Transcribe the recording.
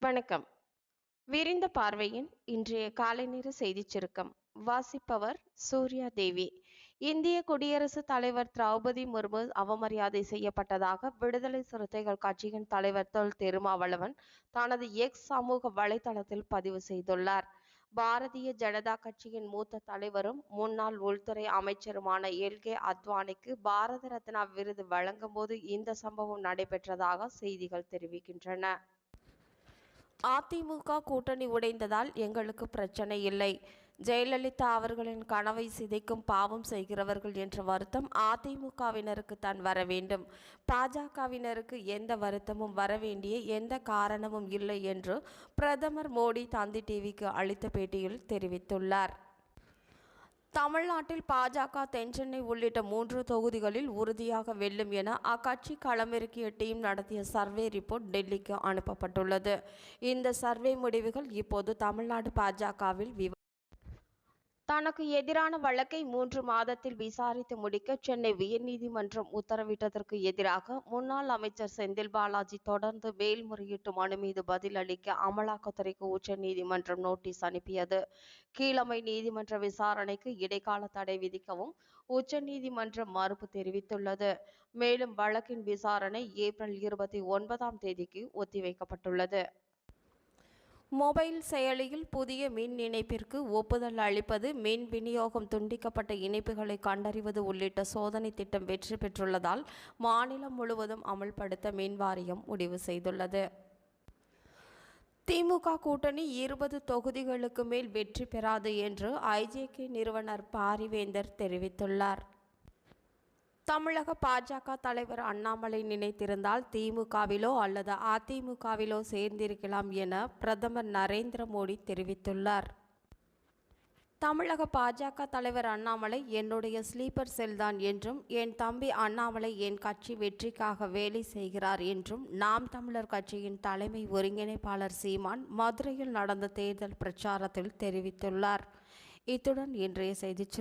வணக்கம். விரிந்த பார்வையின் இன்றைய காலை நேர செய்திச் சுருக்கம். வாசிப்பவர் சூர்யா தேவி. இந்திய குடியரசுத் தலைவர் திரௌபதி முர்மு அவமரியாதை செய்யப்பட்டதாக விடுதலை சிறுத்தைகள் கட்சியின் தலைவர் தொல் திருமாவளவன் தனது எக்ஸ் சமூக வலைதளத்தில் பதிவு செய்துள்ளார். பாரதிய ஜனதா கட்சியின் மூத்த தலைவரும் முன்னாள் உள்துறை அமைச்சருமான எல்.கே. அத்வானிக்கு பாரத ரத்னா விருது வழங்கும்போது இந்த சம்பவம் நடைபெற்றதாக செய்திகள் தெரிவிக்கின்றன. அதிமுக கூட்டணி உடைந்ததால் எங்களுக்கு பிரச்சனை இல்லை. ஜெயலலிதா அவர்களின் கனவை சிதைக்கும் பாவம் செய்கிறவர்கள் என்ற வருத்தம் அதிமுகவினருக்கு தான் வர வேண்டும். பாஜகவினருக்கு எந்த வருத்தமும் வர வேண்டிய எந்த காரணமும் இல்லை என்று பிரதமர் மோடி தந்தி டிவிக்கு அளித்த பேட்டியில் தெரிவித்துள்ளார். தமிழ்நாட்டில் பாஜக தென்சென்னை உள்ளிட்ட 3 தொகுதிகளில் உறுதியாக வெல்லும் என அக்கட்சி களமிறக்கிய டீம் நடத்திய சர்வே ரிப்போர்ட் டெல்லிக்கு அனுப்பப்பட்டுள்ளது. இந்த சர்வே முடிவுகள் இப்போது தமிழ்நாடு பாஜகவில் தனக்கு எதிரான வழக்கை 3 மாதத்தில் விசாரித்து முடிக்க சென்னை உயர்நீதிமன்றம் உத்தரவிட்டதற்கு எதிராக முன்னாள் அமைச்சர் செந்தில் பாலாஜி தொடர்ந்து மேல்முறையீட்டு மனு மீது பதில் அளிக்க அமலாக்கத்துறைக்கு உச்சநீதிமன்றம் நோட்டீஸ் அனுப்பியது. கீழமை நீதிமன்ற விசாரணைக்கு இடைக்கால தடை விதிக்கவும் உச்சநீதிமன்றம் மறுப்பு தெரிவித்துள்ளது. மேலும் வழக்கின் விசாரணை ஏப்ரல் 29ஆம் தேதிக்கு ஒத்திவைக்கப்பட்டுள்ளது. மொபைல் செயலியில் புதிய மின் இணைப்பிற்கு ஒப்புதல் அளிப்பது, மின் விநியோகம் துண்டிக்கப்பட்ட இணைப்புகளை கண்டறிவது உள்ளிட்ட சோதனை திட்டம் வெற்றி பெற்றுள்ளதால் மாநிலம் முழுவதும் அமல்படுத்த மின் வாரியம் முடிவு செய்துள்ளது. திமுக கூட்டணி 20 தொகுதிகளுக்கு மேல் வெற்றி பெறாது என்று ஐஜேகே நிறுவனர் பாரிவேந்தர் தெரிவித்துள்ளார். தமிழக பாஜக தலைவர் அண்ணாமலை நினைத்திருந்தால் திமுகவிலோ அல்லது அதிமுகவிலோ சேர்ந்திருக்கலாம் என பிரதமர் நரேந்திர மோடி தெரிவித்துள்ளார். தமிழக பாஜக தலைவர் அண்ணாமலை என்னுடைய ஸ்லீப்பர் செல் தான் என்றும், என் தம்பி அண்ணாமலை என் கட்சி வெற்றிக்காக வேலை செய்கிறார் என்றும் நாம் தமிழர் கட்சியின் தலைமை ஒருங்கிணைப்பாளர் சீமான் மதுரையில் நடந்த தேர்தல் பிரச்சாரத்தில் தெரிவித்துள்ளார். இத்துடன் இன்றைய செய்திச்